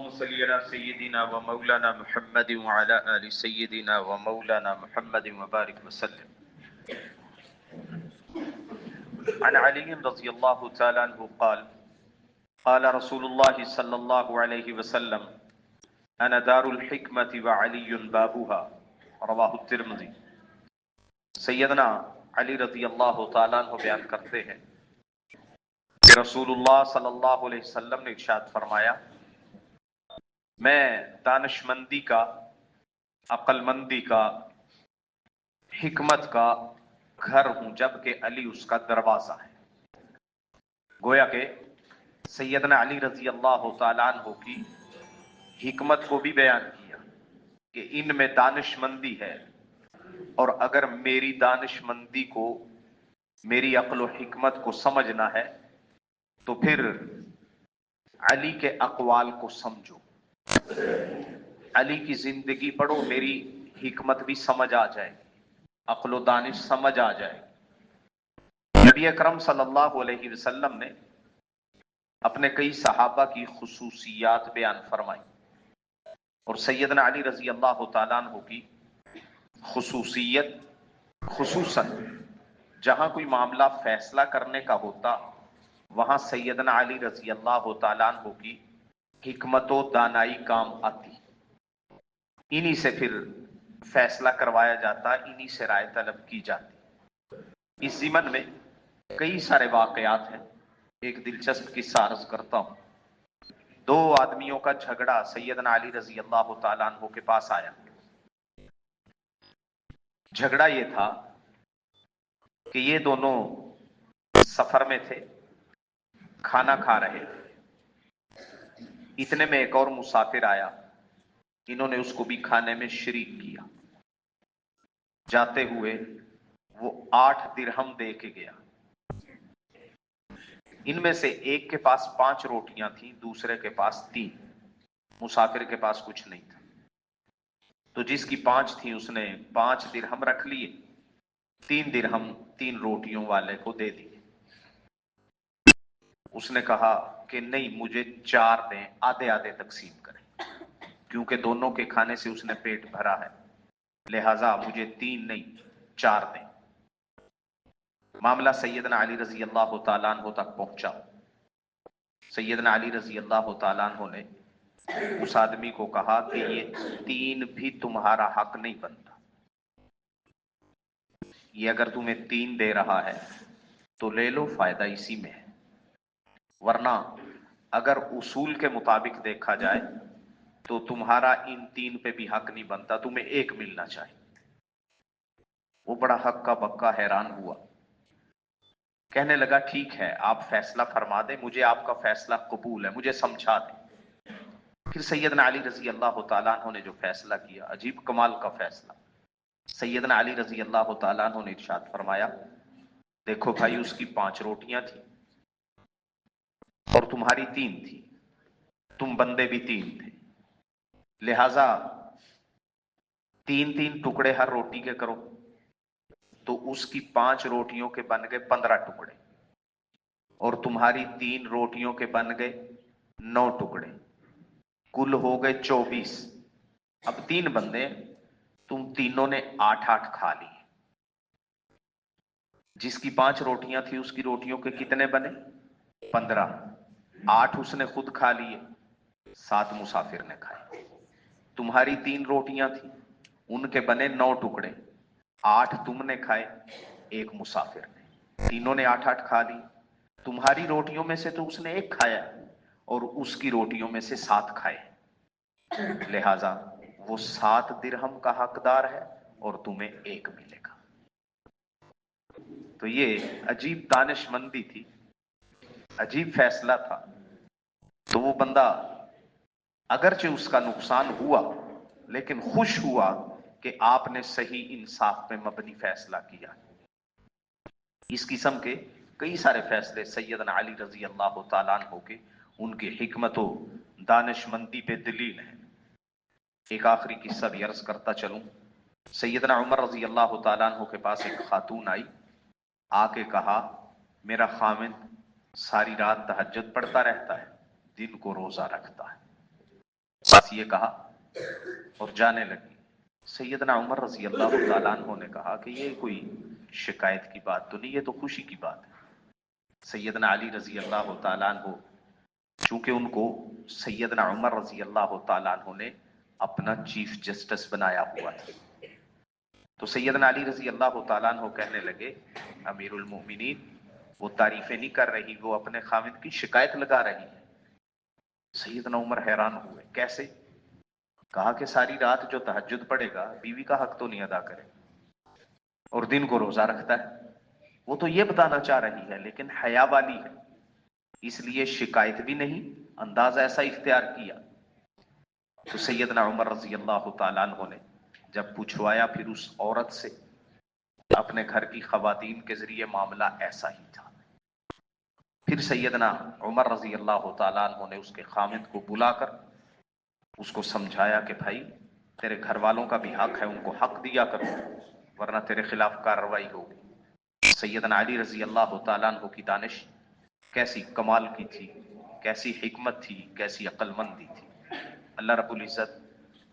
اللهم صل على سيدنا ومولانا محمد وعلى آل سيدنا ومولانا محمد وبارك وسلم. عن علي رضي الله تعالى عنه قال قال رسول الله صلى الله عليه وسلم أنا دار الحكمة وعلي بابها رواہ الترمذی. سیدنا علی رضی اللہ تعالیٰ عنہ بیان کرتے ہیں کہ رسول اللہ صلی اللہ علیہ وسلم نے ارشاد فرمایا میں دانش مندی کا، عقل مندی کا، حکمت کا گھر ہوں جبکہ علی اس کا دروازہ ہے. گویا کہ سیدنا علی رضی اللہ تعالیٰ عنہ کی حکمت کو بھی بیان کیا کہ ان میں دانش مندی ہے، اور اگر میری دانش مندی کو، میری عقل و حکمت کو سمجھنا ہے تو پھر علی کے اقوال کو سمجھو، علی کی زندگی پڑھو، میری حکمت بھی سمجھ آ جائے، عقل و دانش سمجھ آ جائے. نبی اکرم صلی اللہ علیہ وسلم نے اپنے کئی صحابہ کی خصوصیات بیان فرمائی، اور سیدنا علی رضی اللہ تعالیٰ عنہ کی خصوصیت خصوصاً جہاں کوئی معاملہ فیصلہ کرنے کا ہوتا وہاں سیدنا علی رضی اللہ تعالیٰ عنہ کی حکمت و دانائی کام آتی. انہی سے پھر فیصلہ کروایا جاتا، انہی سے رائے طلب کی جاتی. اس ضمن میں کئی سارے واقعات ہیں. ایک دلچسپ قصہ عرض کرتا ہوں. دو آدمیوں کا جھگڑا سیدنا علی رضی اللہ تعالیٰ عنہ کے پاس آیا. جھگڑا یہ تھا کہ یہ دونوں سفر میں تھے، کھانا کھا رہے تھے. اتنے میں ایک اور مسافر آیا، انہوں نے اس کو بھی کھانے میں شریک کیا. جاتے ہوئے وہ 8 درہم دے کے گیا. ان میں سے ایک کے پاس 5 روٹیاں تھیں، دوسرے کے پاس 3. مسافر کے پاس کچھ نہیں تھا. تو جس کی 5 تھیں اس نے 5 درہم رکھ لیے، 3 درہم 3 روٹیوں والے کو دے دیے. اس نے کہا کہ نہیں، مجھے 4 دیں، آدھے آدھے تقسیم کریں، کیونکہ دونوں کے کھانے سے اس نے پیٹ بھرا ہے، لہذا مجھے 3 نہیں 4 دیں. معاملہ سیدنا علی رضی اللہ تعالیٰ عنہ تک پہنچا. سیدنا علی رضی اللہ تعالیٰ عنہ نے اس آدمی کو کہا کہ یہ 3 بھی تمہارا حق نہیں بنتا. یہ اگر تمہیں 3 دے رہا ہے تو لے لو، فائدہ اسی میں ہے، ورنہ اگر اصول کے مطابق دیکھا جائے تو تمہارا ان 3 پہ بھی حق نہیں بنتا، تمہیں 1 ملنا چاہیے. وہ بڑا حق کا بکا حیران ہوا، کہنے لگا ٹھیک ہے آپ فیصلہ فرما دیں، مجھے آپ کا فیصلہ قبول ہے، مجھے سمجھا دیں. پھر سیدنا علی رضی اللہ تعالیٰ عنہ نے جو فیصلہ کیا، عجیب کمال کا فیصلہ. سیدنا علی رضی اللہ تعالیٰ عنہ نے ارشاد فرمایا دیکھو بھائی، اس کی 5 روٹیاں تھیں اور تمہاری 3 تھی، تم بندے بھی 3 تھے، لہذا 3 ٹکڑے ہر روٹی کے کرو. تو اس کی 5 روٹیوں کے بن گئے 15 ٹکڑے، اور تمہاری 3 روٹیوں کے بن گئے 9 ٹکڑے، کل ہو گئے 24. اب 3 بندے، تم تینوں نے 8 کھا لی. جس کی 5 روٹیاں تھی اس کی روٹیوں کے کتنے بنے؟ 15. 8 اس نے خود کھا لیے، 7 مسافر نے کھائے. تمہاری 3 روٹیاں تھیں، ان کے بنے 9 ٹکڑے، 8 تم نے کھائے، 1 مسافر نے. تینوں نے 8 کھا لی. تمہاری روٹیوں میں سے تو اس نے 1 کھایا اور اس کی روٹیوں میں سے 7 کھائے، لہذا وہ 7 درہم کا حقدار ہے اور تمہیں 1 ملے گا. تو یہ عجیب دانش مندی تھی، عجیب فیصلہ تھا. تو وہ بندہ اگرچہ اس کا نقصان ہوا لیکن خوش ہوا کہ آپ نے صحیح انصاف پہ مبنی فیصلہ کیا. اس قسم کے کئی سارے فیصلے سیدنا علی رضی اللہ تعالیٰ عنہ کے، ان کی حکمت و دانش مندی پہ دلیل ہے. ایک آخری قصہ بھی عرض کرتا چلوں. سیدنا عمر رضی اللہ تعالیٰ عنہ کے پاس ایک خاتون آئی، آ کے کہا میرا خاوند ساری رات تہجد پڑھتا رہتا ہے، دن کو روزہ رکھتا ہے. بس یہ کہا اور جانے لگی۔ سیدنا عمر رضی اللہ تعالیٰ عنہ نے کہا کہ یہ کوئی شکایت کی بات تو نہیں، یہ تو خوشی کی بات ہے۔ سیدنا علی رضی اللہ تعالیٰ عنہ، چونکہ ان کو سیدنا عمر رضی اللہ تعالیٰ عنہ نے اپنا چیف جسٹس بنایا ہوا تھا، تو سیدنا علی رضی اللہ تعالیٰ عنہ کہنے لگے امیر المؤمنین وہ تعریفیں نہیں کر رہی، وہ اپنے خاوند کی شکایت لگا رہی ہے۔ سیدنا عمر حیران ہوئے، کیسے؟ کہا کہ ساری رات جو تہجد پڑھے گا بیوی کا حق تو نہیں ادا کرے اور دن کو روزہ رکھتا ہے، وہ تو یہ بتانا چاہ رہی ہے لیکن حیا والی ہے، اس لیے شکایت بھی نہیں، انداز ایسا اختیار کیا۔ تو سیدنا عمر رضی اللہ تعالیٰ عنہ نے جب پوچھوایا پھر اس عورت سے، اپنے گھر کی خواتین کے ذریعے معاملہ ایسا ہی تھا۔ پھر سیدنا عمر رضی اللہ تعالیٰ عنہ نے اس کے خامد کو بلا کر اس کو سمجھایا کہ بھائی تیرے گھر والوں کا بھی حق ہے، ان کو حق دیا کرو ورنہ تیرے خلاف کارروائی ہوگی۔ سیدنا علی رضی اللہ تعالیٰ عنہ کی دانش کیسی کمال کی تھی، کیسی حکمت تھی، کیسی عقل مندی تھی۔ اللہ رب العزت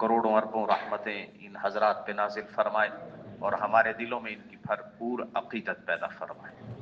کروڑوں اربوں رحمتیں ان حضرات پہ نازل فرمائے اور ہمارے دلوں میں ان کی بھرپور عقیدت پیدا فرمائے۔